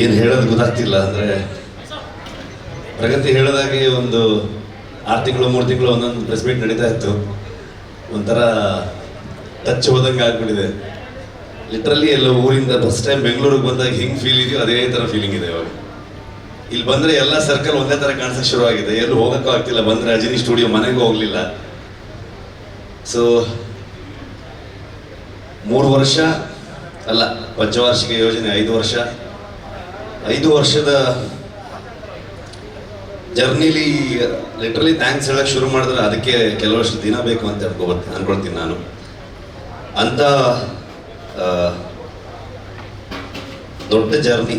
ಏನು ಹೇಳೋದು ಗೊತ್ತಾಗ್ತಿಲ್ಲ. ಅಂದರೆ ಪ್ರಗತಿ ಹೇಳಿದಾಗೆ ಒಂದು 6 ತಿಂಗಳು 3 ತಿಂಗಳು ಒಂದೊಂದು ಪ್ರೆಸ್ ಮೀಟ್ ನಡೀತಾ ಇತ್ತು. ಒಂಥರ ಟಚ್ ಹೋದಂಗೆ ಆಗ್ಬಿಟ್ಟಿದೆ. ಲಿಟ್ರಲಿ ಎಲ್ಲ ಊರಿಂದ ಫಸ್ಟ್ ಟೈಮ್ ಬೆಂಗಳೂರಿಗೆ ಬಂದಾಗ ಹಿಂಗೆ ಫೀಲ್ ಇದೆಯೋ ಅದೇ ಥರ ಫೀಲಿಂಗ್ ಇದೆ ಇವಾಗ. ಇಲ್ಲಿ ಬಂದರೆ ಎಲ್ಲ ಸರ್ಕಲ್ ಒಂದೇ ಥರ ಕಾಣಿಸೋಕ್ಕೆ ಶುರುವಾಗಿದೆ. ಎಲ್ಲೂ ಹೋಗೋಕ್ಕೂ ಆಗ್ತಿಲ್ಲ. ಬಂದರೆ ಅಜಿನಿ ಸ್ಟುಡಿಯೋ ಮನೆಗೂ ಹೋಗಲಿಲ್ಲ. ಸೊ 3 ವರ್ಷ ಅಲ್ಲ, ಪಂಚವಾರ್ಷಿಕ ಯೋಜನೆ 5 ವರ್ಷದ ಜರ್ನಿಲಿ ಲಿಟ್ರಲಿ ಥ್ಯಾಂಕ್ಸ್ ಹೇಳಕ್ಕೆ ಶುರು ಮಾಡಿದ್ರೆ ಅದಕ್ಕೆ ಕೆಲವಷ್ಟು ದಿನ ಬೇಕು ಅಂತ ಅನ್ಕೊಳ್ತೀನಿ ನಾನು. ಅಂತ ದೊಡ್ಡ ಜರ್ನಿ.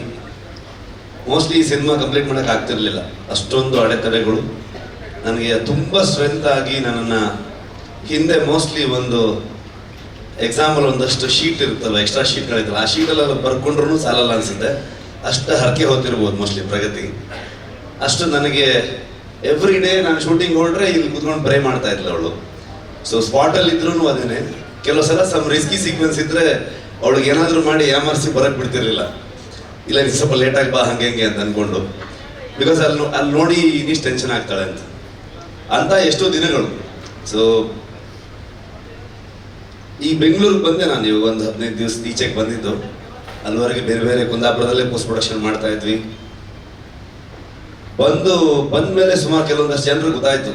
ಮೋಸ್ಟ್ಲಿ ಈ ಸಿನಿಮಾ ಕಂಪ್ಲೀಟ್ ಮಾಡೋಕೆ ಆಗ್ತಿರ್ಲಿಲ್ಲ. ಅಷ್ಟೊಂದು ಅಡೆತಡೆಗಳು ನನಗೆ ತುಂಬ ಸ್ಟ್ರೆಂತ್ ಆಗಿ ನನ್ನನ್ನು ಹಿಂದೆ ಮೋಸ್ಟ್ಲಿ ಒಂದು ಎಕ್ಸಾಂಪಲ್ ಒಂದಷ್ಟು ಶೀಟ್ ಇರುತ್ತಲ್ಲ, ಎಕ್ಸ್ಟ್ರಾ ಶೀಟ್ಗಳಿರ್ತಲ್ಲ, ಆ ಶೀಟೆಲ್ಲ ಬರ್ಕೊಂಡ್ರೂ ಸಾಲಲ್ಲ ಅನಿಸುತ್ತೆ. ಅಷ್ಟು ಹರಕೆ ಹೋಗ್ತಿರ್ಬೋದು ಮೋಸ್ಟ್ಲಿ ಪ್ರಗತಿ. ಅಷ್ಟು ನನಗೆ ಎವ್ರಿ ಡೇ ನಾನು ಶೂಟಿಂಗ್ ಹೊರಟ್ರೆ ಇಲ್ಲಿ ಕೂತ್ಕೊಂಡು ಪ್ರೇ ಮಾಡ್ತಾ ಇದ್ಲ ಅವಳು. ಸೊ ಸ್ಪಾಟಲ್ಲಿ ಇದ್ರೂ ಅದೇನೆ. ಕೆಲವು ಸಲ ರಿಸ್ಕಿ ಸೀಕ್ವೆನ್ಸ್ ಇದ್ದರೆ ಅವಳಿಗೆ ಏನಾದರೂ ಮಾಡಿ ಯಾಮರ್ಸಿ ಬರಕ್ಕೆ ಬಿಡ್ತಿರ್ಲಿಲ್ಲ. ಇಲ್ಲ ನೀನು ಸ್ವಲ್ಪ ಲೇಟಾಗಿ ಬಾ ಹಂಗೆ ಅಂತ ಅಂದ್ಕೊಂಡು, ಬಿಕಾಸ್ ಅಲ್ಲಿ ನೋಡಿ ಇನ್ನಿಷ್ಟು ಟೆನ್ಷನ್ ಆಗ್ತಾಳೆ ಅಂತ ಎಷ್ಟೋ ದಿನಗಳು. ಸೊ ಈ ಬೆಂಗಳೂರಿಗೆ ಬಂದೆ ನಾನು ಇವಾಗ ಒಂದು 15 ದಿವಸ ಈಚೆಗೆ ಬಂದಿದ್ದು. ಅಲ್ಲಿವರೆಗೆ ಬೇರೆ ಬೇರೆ ಕುಂದಾಪುರದಲ್ಲೇ ಪೋಸ್ಟ್ ಪ್ರೊಡಕ್ಷನ್ ಮಾಡ್ತಾ ಇದ್ವಿ. ಬಂದ ಮೇಲೆ ಸುಮಾರು ಕೆಲವೊಂದಷ್ಟು ಜನರು ಗೊತ್ತಾಯ್ತು.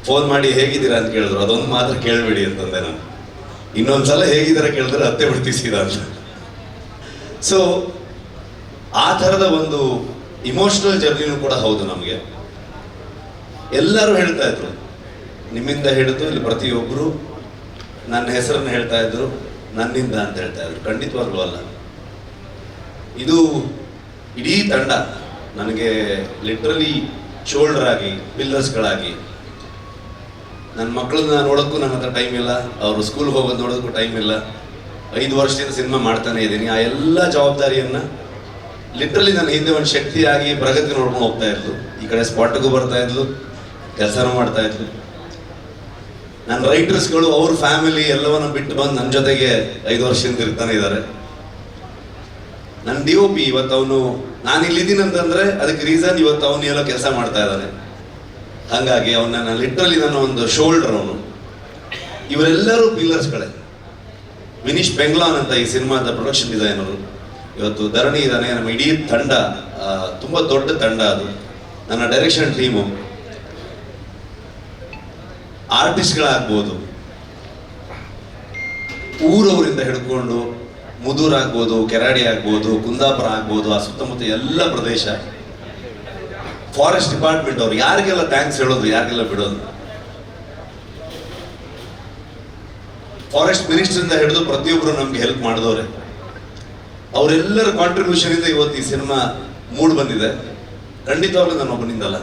ಫೋನ್ ಮಾಡಿ ಹೇಗಿದ್ದೀರಾ ಅಂತ ಕೇಳಿದ್ರು. ಅದೊಂದು ಮಾತ್ರ ಕೇಳಬೇಡಿ ಅಂತಂದೆ ನಾನು. ಇನ್ನೊಂದ್ಸಲ ಹೇಗಿದ್ದೀರಾ ಕೇಳಿದ್ರೆ ಅತ್ತೆ ಬಿಡ್ತೀವಿ ಸೀದಾ ಅಂತ. ಸೊ ಆ ಥರದ ಒಂದು ಇಮೋಷನಲ್ ಜರ್ನಿನೂ ಕೂಡ ಹೌದು ನಮಗೆ. ಎಲ್ಲರೂ ಹೇಳ್ತಾ ಇದ್ರು, ನಿಮ್ಮಿಂದ ಹಿಡಿದು ಇಲ್ಲಿ ಪ್ರತಿಯೊಬ್ಬರು ನನ್ನ ಹೆಸರನ್ನು ಹೇಳ್ತಾ ಇದ್ರು, ನನ್ನಿಂದ ಅಂತ ಹೇಳ್ತಾ ಇದ್ರು. ಖಂಡಿತವಾಗ್ಲೂ ಅಲ್ಲ. ಇದು ಇಡೀ ತಂಡ ನನಗೆ ಲಿಟ್ರಲಿ ಶೋಲ್ಡರ್ ಆಗಿ, ಪಿಲ್ಲರ್ಸ್ಗಳಾಗಿ. ನನ್ನ ಮಕ್ಕಳನ್ನ ನೋಡೋಕ್ಕೂ ನನ್ನ ಹತ್ರ ಟೈಮ್ ಇಲ್ಲ, ಅವರು ಸ್ಕೂಲ್ಗೆ ಹೋಗೋದು ನೋಡೋದಕ್ಕೂ ಟೈಮ್ ಇಲ್ಲ. 5 ವರ್ಷದಿಂದ ಸಿನಿಮಾ ಮಾಡ್ತಾನೆ ಇದ್ದೀನಿ. ಆ ಎಲ್ಲ ಜವಾಬ್ದಾರಿಯನ್ನು ಲಿಟ್ರಲಿ ನನ್ನ ಹಿಂದೆ ಒಂದು ಶಕ್ತಿಯಾಗಿ ಪ್ರಗತಿ ನೋಡ್ಕೊಂಡು ಹೋಗ್ತಾ ಇದ್ಲು. ಈ ಕಡೆ ಸ್ಪಾಟ್ಗೂ ಬರ್ತಾ ಇದ್ಲು, ಕೆಲಸನೂ ಮಾಡ್ತಾ ಇದ್ಲು. ನನ್ನ ರೈಟರ್ಸ್ಗಳು ಅವ್ರ ಫ್ಯಾಮಿಲಿ ಎಲ್ಲವನ್ನ ಬಿಟ್ಟು ಬಂದು ನನ್ನ ಜೊತೆಗೆ 5 ವರ್ಷದಿಂದ ಇರ್ತಾನೆ ಇದ್ದಾರೆ. ನನ್ನ DOP ಇವತ್ತು ಅವನು, ನಾನು ಇಲ್ಲಿದ್ದೀನಿ ಅಂತಂದ್ರೆ ಅದಕ್ಕೆ ರೀಸನ್ ಇವತ್ತು ಅವನು ಎಲ್ಲೋ ಕೆಲಸ ಮಾಡ್ತಾ ಇದ್ದಾನೆ. ಹಾಗಾಗಿ ಅವನ ಲಿಟ್ರಲಿ ನನ್ನ ಒಂದು ಶೋಲ್ಡರ್ ಅವನು. ಇವರೆಲ್ಲರೂ ಪಿಲ್ಲರ್ಸ್ಗಳೇ. ವಿನೀಶ್ ಬೆಂಗ್ಲಾನ್ ಅಂತ ಈ ಸಿನಿಮಾದ ಪ್ರೊಡಕ್ಷನ್ ಡಿಸೈನರು. ಇವತ್ತು ಧರಣಿ ಇದ್ದಾನೆ. ನಮ್ಮ ಇಡೀ ತಂಡ ತುಂಬ ದೊಡ್ಡ ತಂಡ ಅದು. ನನ್ನ ಡೈರೆಕ್ಷನ್ ಟೀಮು, ಆರ್ಟಿಸ್ಟ್ಗಳಾಗ್ಬೋದು, ಊರವರಿಂದ ಹಿಡ್ಕೊಂಡು ಮುದೂರ್ ಆಗ್ಬೋದು, ಕೆರಾಡಿ ಆಗ್ಬೋದು, ಕುಂದಾಪುರ ಆಗ್ಬೋದು, ಆ ಸುತ್ತಮುತ್ತ ಎಲ್ಲ ಪ್ರದೇಶ, ಫಾರೆಸ್ಟ್ ಡಿಪಾರ್ಟ್ಮೆಂಟ್ ಅವ್ರು, ಯಾರಿಗೆಲ್ಲ ಥ್ಯಾಂಕ್ಸ್ ಹೇಳೋದು, ಯಾರಿಗೆಲ್ಲ ಬಿಡೋದು. ಫಾರೆಸ್ಟ್ ಮಿನಿಸ್ಟರಿಂದ ಹಿಡಿದು ಪ್ರತಿಯೊಬ್ಬರು ನಮ್ಗೆ ಹೆಲ್ಪ್ ಮಾಡಿದವ್ರೆ. ಅವರೆಲ್ಲರ ಕಾಂಟ್ರಿಬ್ಯೂಷನ್ ಇಂದ ಇವತ್ತು ಈ ಸಿನಿಮಾ ಮೂಡ್ ಬಂದಿದೆ. ಖಂಡಿತವಾಗ್ಲೂ ನಾನು ಒಬ್ಬನಿಂದಲ್ಲ.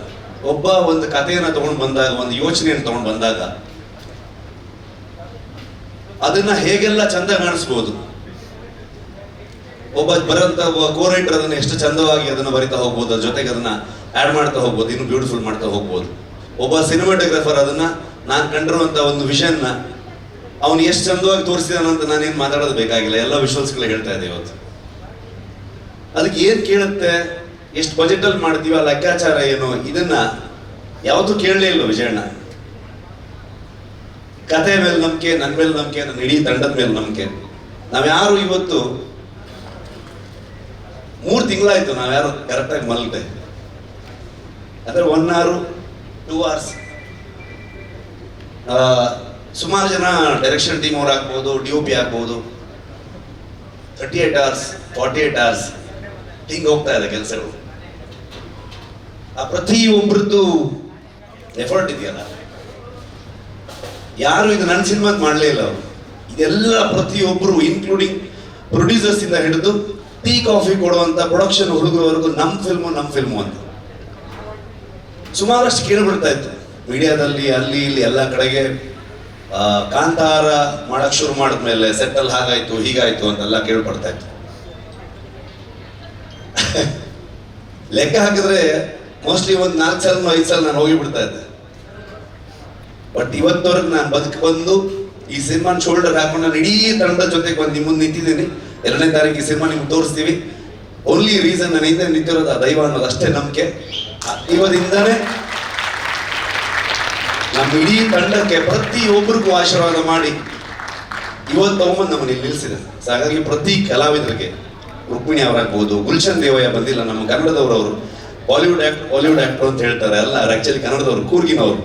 ಒಬ್ಬ ಒಂದು ಕಥೆಯನ್ನು ತಗೊಂಡು ಬಂದಾಗ, ಒಂದು ಯೋಚನೆಯನ್ನು ತಗೊಂಡು ಬಂದಾಗ ಅದನ್ನ ಹೇಗೆಲ್ಲ ಚಂದ ಕಾಣಿಸ್ಬೋದು. ಒಬ್ಬ ಬರಂತ ಕೋ ರೈಟರ್ ಅದನ್ನ ಎಷ್ಟು ಚಂದವಾಗಿ ಅದನ್ನ ಬರಿತಾ ಹೋಗ್ಬೋದು, ಅದ್ರ ಜೊತೆಗೆ ಅದನ್ನ ಆಡ್ ಮಾಡ್ತಾ ಹೋಗ್ಬೋದು, ಇನ್ನು ಬ್ಯೂಟಿಫುಲ್ ಮಾಡ್ತಾ ಹೋಗ್ಬೋದು. ಒಬ್ಬ ಸಿನಿಮಾಟೋಗ್ರಾಫರ್ ಅದನ್ನ ನಾನು ಕಂಡಿರುವಂತ ಒಂದು ವಿಷನ್ನ ಅವನು ಎಷ್ಟು ಚಂದವಾಗಿ ತೋರಿಸಿದಾನಂತ ನಾನೇನು ಮಾತಾಡೋದು ಬೇಕಾಗಿಲ್ಲ. ಎಲ್ಲ ವಿಶ್ವಾಸಗಳು ಹೇಳ್ತಾ ಇದೆ ಇವತ್ತು. ಅದಕ್ಕೆ ಏನ್ ಕೇಳುತ್ತೆ, ಎಷ್ಟು ಬಜೆಟ್ ಅಲ್ಲಿ ಮಾಡ್ತೀವಿ, ಆ ಲೆಕ್ಕಾಚಾರ ಏನು, ಇದನ್ನ ಯಾವತ್ತೂ ಕೇಳಲೇ ಇಲ್ಲ ವಿಜಯಣ್ಣ. ಕಥೆ ಮೇಲೆ ನಂಬಿಕೆ, ನನ್ನ ಮೇಲೆ ನಂಬಿಕೆ, ನನ್ನ ಇಡೀ ತಂಡದ ಮೇಲೆ ನಂಬಿಕೆ. ನಾವ್ಯಾರು ಇವತ್ತು 3 ತಿಂಗಳಾಯ್ತು ನಾವ್ಯಾರು ಕರೆಕ್ಟಾಗಿ ಮಲಗಿದೆ. ಅಂದ್ರೆ 1 hour 2 hours. ಸುಮಾರು ಜನ ಡೈರೆಕ್ಷನ್ ಟೀಮ್ ಅವ್ರು ಆಗ್ಬೋದು, DOP ಆಗ್ಬೋದು, 38 hours 48 hours ಹಿಂಗೆ ಹೋಗ್ತಾ ಇದೆ ಕೆಲಸಗಳು. ಆ ಪ್ರತಿಯೊಬ್ಬರದ್ದು ಎಫರ್ಟ್ ಇದೆಯಲ್ಲ, ಯಾರು ಇದು ನನ್ನ ಸಿನಿಮಾದ ಮಾಡಲೇ ಇಲ್ಲ ಅವರು. ಇದೆಲ್ಲ ಪ್ರತಿಯೊಬ್ಬರು ಇನ್ಕ್ಲೂಡಿಂಗ್ ಪ್ರೊಡ್ಯೂಸರ್ಸ್ ಇಂದ ಹಿಡಿದು ಟೀ ಕಾಫಿ ಕೊಡುವಂತ ಪ್ರೊಡಕ್ಷನ್ ಹುಡುಗರವರೆಗೂ ನಮ್ಮ ಫಿಲ್ಮು ಅಂತ ಸುಮಾರಷ್ಟು ಕೇಳ್ಬಿಡ್ತಾ ಇತ್ತು ಮೀಡಿಯಾದಲ್ಲಿ, ಅಲ್ಲಿ ಇಲ್ಲಿ ಎಲ್ಲ ಕಡೆಗೆ. ಕಾಂತಾರ ಮಾಡಕ್ ಶುರು ಮಾಡಿದ್ಮೇಲೆ ಸೆಟ್ಟಲ್ ಹಾಗಾಯ್ತು ಹೀಗಾಯ್ತು ಅಂತೆಲ್ಲ ಕೇಳ್ಪಡ್ತಾ ಇತ್ತು. ಲೆಕ್ಕ ಹಾಕಿದ್ರೆ ಮೋಸ್ಟ್ಲಿ ಒಂದು 4 ಸಲ 5 ಸಲ ನಾನು ಹೋಗಿ ಬಿಡ್ತಾ ಇದ್ದೆ. ಬಟ್ ಇವತ್ತವರೆಗೆ ನಾನು ಬಂದು ಈ ಸಿನಿಮಾನ ಶೋಲ್ಡರ್ ಹಾಕೊಂಡು ನಾನು ಇಡೀ ತಂಡದ ಜೊತೆಗೆ ಬಂದು ನಿಮ್ಮ ಮುಂದೆ ನಿಂತಿದ್ದೀನಿ. 2ನೇ ತಾರೀಕು ಈ ಸಿನಿಮಾ ನಿಮ್ಗೆ ತೋರಿಸ್ತೀವಿ. ಓನ್ಲಿ ರೀಸನ್ ನನ್ನ ಹಿಂದೆ ನಿಂತಿರೋದು ಆ ದೈವ ಅನ್ನೋದು ಅಷ್ಟೇ ನಂಬಿಕೆ. ಇವರಿಂದನೇ ನಮ್ಮ ಇಡೀ ತಂಡಕ್ಕೆ ಪ್ರತಿಯೊಬ್ಬರಿಗೂ ಆಶೀರ್ವಾದ ಮಾಡಿ ಇವತ್ತು ತಗೊಂಬಂದು ನಮ್ಮನ್ನು ಇಲ್ಲಿ ನಿಲ್ಲಿಸಿದೆ. ಸೊ ಹಾಗಾಗಿ ಪ್ರತಿ ಕಲಾವಿದರಿಗೆ, ರುಕ್ಮಿಣಿ ಅವರಾಗ್ಬೋದು, ಗುಲ್ಶನ್ ದೇವಯ್ಯ ಬಂದಿಲ್ಲ, ನಮ್ಮ ಕನ್ನಡದವರು, ಬಾಲಿವುಡ್ ಆಕ್ಟರ್ ಅಂತ ಹೇಳ್ತಾರೆ, ಅಲ್ಲ ಅವ್ರು ಆಕ್ಚುಲಿ ಕನ್ನಡದವರು, ಕೂರ್ಗಿನವರು.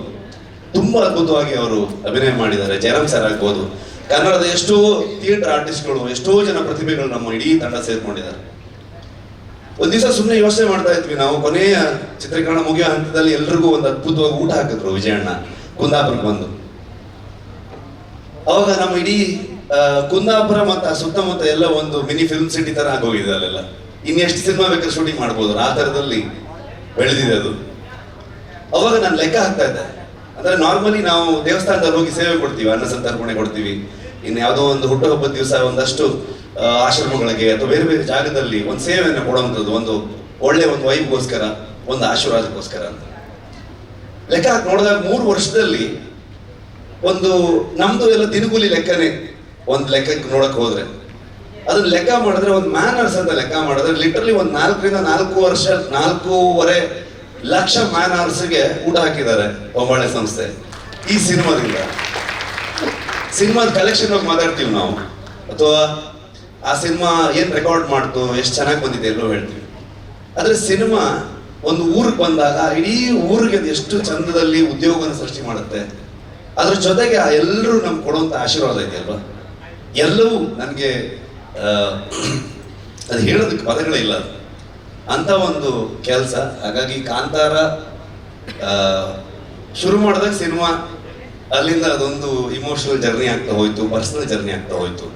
ತುಂಬಾ ಅದ್ಭುತವಾಗಿ ಅವರು ಅಭಿನಯ ಮಾಡಿದ್ದಾರೆ. ಜಯರಾಮ್ ಸರ್ ಆಗ್ಬೋದು, ಕನ್ನಡದ ಎಷ್ಟೋ ಥಿಯೇಟರ್ ಆರ್ಟಿಸ್ಟ್ಗಳು, ಎಷ್ಟೋ ಜನ ಪ್ರತಿಭೆಗಳು ನಮ್ಮ ಇಡೀ ತಂಡ ಸೇರ್ಕೊಂಡಿದ್ದಾರೆ. ಒಂದ್ ದಿವಸ ಸುಮ್ಮನೆ ಯೋಚನೆ ಮಾಡ್ತಾ ಇದ್ವಿ ನಾವು, ಕೊನೆಯ ಚಿತ್ರೀಕರಣ ಮುಗಿಯೋ ಹಂತದಲ್ಲಿ ಎಲ್ರಿಗೂ ಒಂದು ಅದ್ಭುತವಾಗಿ ಊಟ ಹಾಕಿದ್ರು ವಿಜಯಣ್ಣ ಕುಂದಾಪುರಕ್ಕೆ ಬಂದು. ಅವಾಗ ನಮ್ಮ ಇಡೀ ಕುಂದಾಪುರ ಮತ್ತು ಆ ಸುತ್ತಮುತ್ತ ಎಲ್ಲ ಒಂದು ಮಿನಿ ಫಿಲ್ಮ್ ಸಿಟಿ ತರ ಆಗೋಗಿದೆ. ಅಲ್ಲೆಲ್ಲ ಇನ್ನೆಷ್ಟು ಸಿನಿಮಾ ಬೇಕಾದ್ರೆ ಶೂಟಿಂಗ್ ಮಾಡ್ಬೋದು, ಆ ಥರದಲ್ಲಿ ಬೆಳೆದಿದೆ ಅದು. ಅವಾಗ ನಾನು ಲೆಕ್ಕ ಹಾಕ್ತಾ ಇದ್ದೆ, ಅಂದ್ರೆ ನಾರ್ಮಲಿ ನಾವು ದೇವಸ್ಥಾನದಲ್ಲಿ ಹೋಗಿ ಸೇವೆ ಕೊಡ್ತೀವಿ, ಅನ್ನ ಸಂತರ್ಪಣೆ ಕೊಡ್ತೀವಿ, ಇನ್ನು ಯಾವುದೋ ಒಂದು ಹುಟ್ಟುಹಬ್ಬದ ದಿವಸ ಒಂದಷ್ಟು ಆಶ್ರಮಗಳಿಗೆ ಅಥವಾ ಬೇರೆ ಬೇರೆ ಜಾಗದಲ್ಲಿ ಒಂದು ಸೇವೆಯನ್ನು ಕೊಡುವಂಥದ್ದು, ಒಂದು ಒಳ್ಳೆ ಒಂದು ವೈಬ್ಗೋಸ್ಕರ, ಒಂದು ಆಶೀರ್ವಾದಕ್ಕೋಸ್ಕರ ಅಂತ ಲೆಕ್ಕ ಹಾಕಿ ನೋಡಿದಾಗ 3 ವರ್ಷದಲ್ಲಿ ಒಂದು ನಮ್ದು ಎಲ್ಲ ದಿನಗೂಲಿ ಲೆಕ್ಕನೇ. ಒಂದು ಲೆಕ್ಕಕ್ಕೆ ನೋಡಕ್ ಹೋದ್ರೆ ಅದನ್ನ ಲೆಕ್ಕ ಮಾಡಿದ್ರೆ, ಒಂದು ಮ್ಯಾನರ್ಸ್ ಅಂತ ಲೆಕ್ಕ ಮಾಡಿದ್ರೆ ಲಿಟರ್ಲಿ ಒಂದು 4 ರಿಂದ 4.5 ಲಕ್ಷ ಮ್ಯಾನರ್ಸ್ಗೆ ಊಟ ಹಾಕಿದ್ದಾರೆ ಹೊಂಬಾಳೆ ಸಂಸ್ಥೆ ಈ ಸಿನಿಮಾದಿಂದ. ಸಿನಿಮಾದ ಕಲೆಕ್ಷನ್ ಹೋಗಿ ಮಾತಾಡ್ತೀವಿ ನಾವು, ಅಥವಾ ಆ ಸಿನಿಮಾ ಏನ್ ರೆಕಾರ್ಡ್ ಮಾಡ್ತು, ಎಷ್ಟು ಚೆನ್ನಾಗಿ ಬಂದಿದೆ ಎಲ್ಲೋ ಹೇಳ್ತೀವಿ. ಆದ್ರೆ ಸಿನಿಮಾ ಒಂದು ಊರಿಗೆ ಬಂದಾಗ ಇಡೀ ಊರಿಗೆ ಅದು ಎಷ್ಟು ಚಂದದಲ್ಲಿ ಉದ್ಯೋಗವನ್ನು ಸೃಷ್ಟಿ ಮಾಡುತ್ತೆ. ಅದ್ರ ಜೊತೆಗೆ ಎಲ್ಲರೂ ನಮ್ಗೆ ಕೊಡುವಂತ ಆಶೀರ್ವಾದ ಇದೆಯಲ್ವಾ, ಎಲ್ಲವೂ ನನಗೆ ಅದು ಹೇಳೋದಕ್ಕೆ ಪದಗಳೇ ಇಲ್ಲ ಅಂತ ಒಂದು ಕೆಲಸ. ಹಾಗಾಗಿ ಕಾಂತಾರ ಶುರು ಮಾಡಿದಾಗ ಸಿನಿಮಾ ಅಲ್ಲಿಂದ ಅದೊಂದು ಇಮೋಷನಲ್ ಜರ್ನಿ ಆಗ್ತಾ ಹೋಯ್ತು, ಪರ್ಸನಲ್ ಜರ್ನಿ ಆಗ್ತಾ ಹೋಯ್ತು.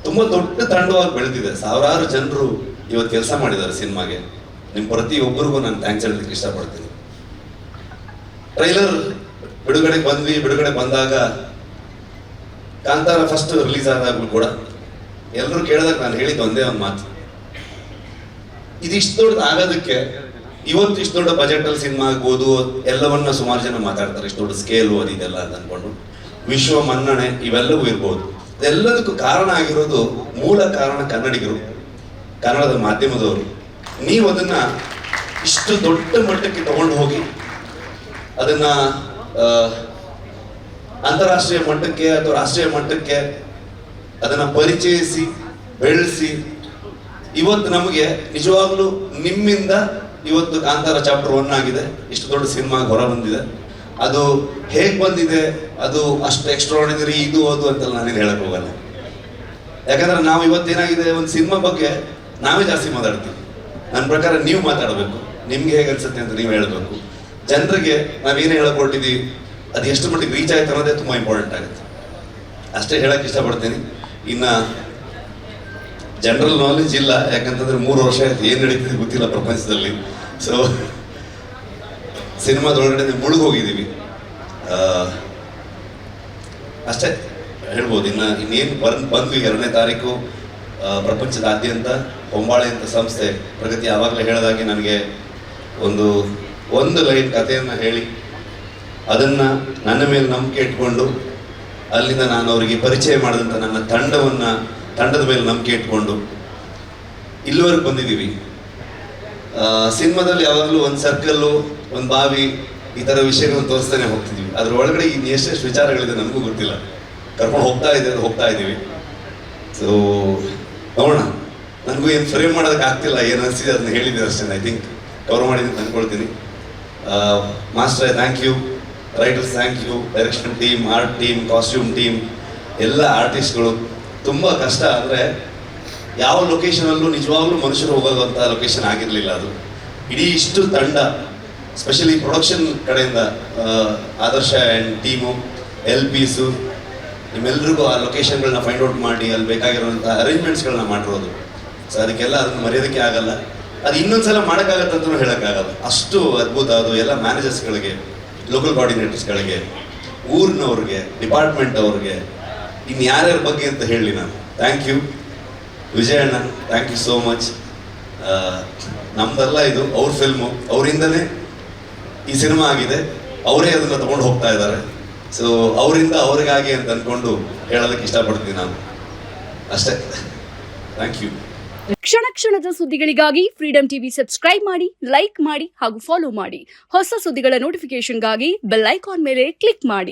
ತುಂಬಾ ದೊಡ್ಡ ತಂಡವಾಗಿ ಬೆಳೆದಿದೆ, ಸಾವಿರಾರು ಜನರು ಇವತ್ತು ಕೆಲಸ ಮಾಡಿದ್ದಾರೆ ಸಿನಿಮಾಗೆ. ನಿಮ್ ಪ್ರತಿಯೊಬ್ಬರಿಗೂ ನಾನು ಥ್ಯಾಂಕ್ಸ್ ಹೇಳಲಿಕ್ಕೆ ಇಷ್ಟಪಡ್ತೀನಿ. ಟ್ರೈಲರ್ ಬಿಡುಗಡೆ ಬಂದಾಗ ಕಾಂತಾರ ಫಸ್ಟ್ ರಿಲೀಸ್ ಆದಾಗ್ಲೂ ಕೂಡ ಎಲ್ಲರೂ ಕೇಳಿದಾಗ ನಾನು ಹೇಳಿದ್ದು ಒಂದೇ ಒಂದು ಮಾತು, ಇದಿಷ್ಟು ದೊಡ್ಡದು ಆಗೋದಕ್ಕೆ ಇವತ್ತು ಇಷ್ಟು ದೊಡ್ಡ ಬಜೆಟ್ ಅಲ್ಲಿ ಸಿನಿಮಾ ಆಗ್ಬೋದು, ಎಲ್ಲವನ್ನ ಸುಮಾರು ಜನ ಮಾತಾಡ್ತಾರೆ, ಇಷ್ಟು ದೊಡ್ಡ ಸ್ಕೇಲು ಅದು ಇದೆಲ್ಲ ಅಂತ ಅನ್ಕೊಂಡು, ವಿಶ್ವ ಮನ್ನಣೆ ಇವೆಲ್ಲವೂ ಇರ್ಬೋದು. ಎಲ್ಲದಕ್ಕೂ ಕಾರಣ ಆಗಿರೋದು, ಮೂಲ ಕಾರಣ ಕನ್ನಡಿಗರು, ಕನ್ನಡದ ಮಾಧ್ಯಮದವರು. ನೀವು ಅದನ್ನ ಇಷ್ಟು ದೊಡ್ಡ ಮಟ್ಟಕ್ಕೆ ತಗೊಂಡು ಹೋಗಿ ಅದನ್ನ ಅಂತಾರಾಷ್ಟ್ರೀಯ ಮಟ್ಟಕ್ಕೆ ಅಥವಾ ರಾಷ್ಟ್ರೀಯ ಮಟ್ಟಕ್ಕೆ ಅದನ್ನ ಪರಿಚಯಿಸಿ ಬೆಳೆಸಿ, ಇವತ್ತು ನಮಗೆ ನಿಜವಾಗ್ಲೂ ನಿಮ್ಮಿಂದ ಇವತ್ತು ಕಾಂತಾರ ಚಾಪ್ಟರ್ 1 ಆಗಿದೆ, ಇಷ್ಟು ದೊಡ್ಡ ಸಿನಿಮಾ ಹೊರ ಬಂದಿದೆ. ಅದು ಹೇಗೆ ಬಂದಿದೆ, ಅದು ಅಷ್ಟು ಎಕ್ಸ್ಟ್ರಾರ್ಡಿನರಿ ಇದು ಅದು ಅಂತೆಲ್ಲ ನಾನೇನು ಹೇಳಕ್ ಹೋಗಲ್ಲ. ಯಾಕಂದ್ರೆ ನಾವು ಇವತ್ತೇನಾಗಿದೆ, ಒಂದು ಸಿನಿಮಾ ಬಗ್ಗೆ ನಾವೇ ಜಾಸ್ತಿ ಮಾತಾಡ್ತೀವಿ. ನನ್ನ ಪ್ರಕಾರ ನೀವು ಮಾತಾಡಬೇಕು, ನಿಮ್ಗೆ ಹೇಗೆ ಅನ್ಸುತ್ತೆ ಅಂತ ನೀವು ಹೇಳಬೇಕು. ಜನರಿಗೆ ನಾವೇನೇ ಹೇಳ್ಕೊಟ್ಟಿದ್ದೀವಿ ಅದು ಎಷ್ಟು ಮಟ್ಟಿಗೆ ರೀಚ್ ಆಯ್ತು ಅನ್ನೋದೇ ತುಂಬಾ ಇಂಪಾರ್ಟೆಂಟ್ ಆಗುತ್ತೆ. ಅಷ್ಟೇ ಹೇಳಕ್ ಇಷ್ಟಪಡ್ತೀನಿ. ಇನ್ನ ಜನರಲ್ ನಾಲೆಜ್ ಇಲ್ಲ, ಯಾಕಂತಂದ್ರೆ 3 ವರ್ಷ ಆಯ್ತು, ಏನ್ ನಡೀತಿದೆ ಗೊತ್ತಿಲ್ಲ ಪ್ರಪಂಚದಲ್ಲಿ. ಸೊ ಸಿನಿಮಾದೊಳಗಡೆ ಮುಳುಗೋಗಿದ್ದೀವಿ ಅಷ್ಟೇ ಹೇಳ್ಬೋದು. ಇನ್ನೇನು ಬಂದ್ವಿ 2ನೇ ತಾರೀಕು ಪ್ರಪಂಚದಾದ್ಯಂತ ಹೊಂಬಾಳೆ ಅಂತ ಸಂಸ್ಥೆ ಪ್ರಗತಿ ಆವಾಗಲೇ ಹೇಳಿದಾಗೆ ನನಗೆ ಒಂದು ಲೈನ್ ಕಥೆಯನ್ನು ಹೇಳಿ ಅದನ್ನ ನನ್ನ ಮೇಲೆ ನಂಬಿಕೆ ಇಟ್ಕೊಂಡು, ಅಲ್ಲಿಂದ ನಾನು ಅವರಿಗೆ ಪರಿಚಯ ಮಾಡಿದಂಥ ನನ್ನ ತಂಡದ ಮೇಲೆ ನಂಬಿಕೆ ಇಟ್ಕೊಂಡು ಇಲ್ಲಿವರೆಗೆ ಬಂದಿದ್ದೀವಿ. ಸಿನಿಮಾದಲ್ಲಿ ಯಾವಾಗಲೂ ಒಂದು ಸರ್ಕಲ್ಲು, ಒಂದು ಬಾವಿ, ಈ ಥರ ವಿಷಯಗಳನ್ನು ತೋರಿಸ್ತಾನೆ ಹೋಗ್ತಿದ್ವಿ. ಅದ್ರ ಒಳಗಡೆ ಇನ್ನು ಎಷ್ಟೆಷ್ಟು ವಿಚಾರಗಳಿದೆ ನಮಗೂ ಗೊತ್ತಿಲ್ಲ, ಕರ್ಕೊಂಡು ಹೋಗ್ತಾ ಇದ್ದೀವಿ. ಸೊ ನೋಡೋಣ. ನನಗೂ ಏನು ಫ್ರೇಮ್ ಮಾಡೋದಕ್ಕೆ ಆಗ್ತಿಲ್ಲ, ಏನು ಅನಿಸಿದೆ ಅದನ್ನ ಹೇಳಿದ್ದೆ ಅಷ್ಟೇ. ಐ ಥಿಂಕ್ ಕವರ್ ಮಾಡಿದ್ದೀನಿ ಅಂದ್ಕೊಳ್ತೀನಿ. Master thank you, writers thank you, direction team, art team, costume team, ಎಲ್ಲ ಆರ್ಟಿಸ್ಟ್ಗಳು. ತುಂಬ ಕಷ್ಟ ಅಂದರೆ ಯಾವ ಲೊಕೇಶನಲ್ಲೂ ನಿಜವಾಗ್ಲೂ ಮನುಷ್ಯರು ಹೋಗೋದಂಥ ಲೊಕೇಶನ್ ಆಗಿರಲಿಲ್ಲ ಅದು. ಇಡೀ ಇಷ್ಟು ತಂಡ, ಸ್ಪೆಷಲಿ ಪ್ರೊಡಕ್ಷನ್ ಕಡೆಯಿಂದ ಆದರ್ಶ ಆ್ಯಂಡ್ ಟೀಮು, LPಸು, ನಿಮ್ಮೆಲ್ರಿಗೂ ಆ ಲೊಕೇಶನ್ಗಳನ್ನ ಫೈಂಡ್ ಔಟ್ ಮಾಡಿ ಅಲ್ಲಿ ಬೇಕಾಗಿರುವಂಥ ಅರೇಂಜ್ಮೆಂಟ್ಸ್ಗಳನ್ನ ಮಾಡಿರೋದು. ಸೊ ಅದಕ್ಕೆಲ್ಲ ಅದನ್ನು ಮರೆಯೋದಕ್ಕೆ ಆಗಲ್ಲ. ಅದು ಇನ್ನೊಂದ್ಸಲ ಮಾಡೋಕ್ಕಾಗತ್ತಂತೂ ಹೇಳೋಕ್ಕಾಗಲ್ಲ, ಅಷ್ಟು ಅದ್ಭುತ ಅದು. ಎಲ್ಲ ಮ್ಯಾನೇಜರ್ಸ್ಗಳಿಗೆ, ಲೋಕಲ್ ಕೋಆರ್ಡಿನೇಟರ್ಸ್ಗಳಿಗೆ, ಊರಿನವ್ರಿಗೆ, ಡಿಪಾರ್ಟ್ಮೆಂಟ್ ಅವ್ರಿಗೆ, ಇನ್ನು ಯಾರ್ಯಾರ ಬಗ್ಗೆ ಅಂತ ಹೇಳಿ ನಾನು. Thank you Vijayanna, thank you so much. ನಮ್ದಲ್ಲ ಇದು, ಅವ್ರ ಫಿಲ್ಮು, ಅವರಿಂದನೇ ಈ ಸಿನಿಮಾ ಆಗಿದೆ, ಅವರೇ ಅದನ್ನು ತಗೊಂಡು ಹೋಗ್ತಾ ಇದ್ದಾರೆ. ಸೊ ಅವರಿಂದ ಅವ್ರಿಗಾಗಿ ಅಂತ ಅಂದ್ಕೊಂಡು ಹೇಳೋದಕ್ಕೆ ಇಷ್ಟಪಡ್ತೀನಿ ನಾನು ಅಷ್ಟೇ. Thank you. ಕ್ಷಣ ಕ್ಷಣದ ಸುದ್ದಿಗಳಿಗಾಗಿ ಫ್ರೀಡಂ ಟಿವಿ ಸಬ್ಸ್ಕ್ರೈಬ್ ಮಾಡಿ, ಲೈಕ್ ಮಾಡಿ ಹಾಗೂ ಫಾಲೋ ಮಾಡಿ. ಹೊಸ ಸುದ್ದಿಗಳ ನೋಟಿಫಿಕೇಶನ್ಗಾಗಿ ಬೆಲ್ ಐಕಾನ್ ಮೇಲೆ ಕ್ಲಿಕ್ ಮಾಡಿ.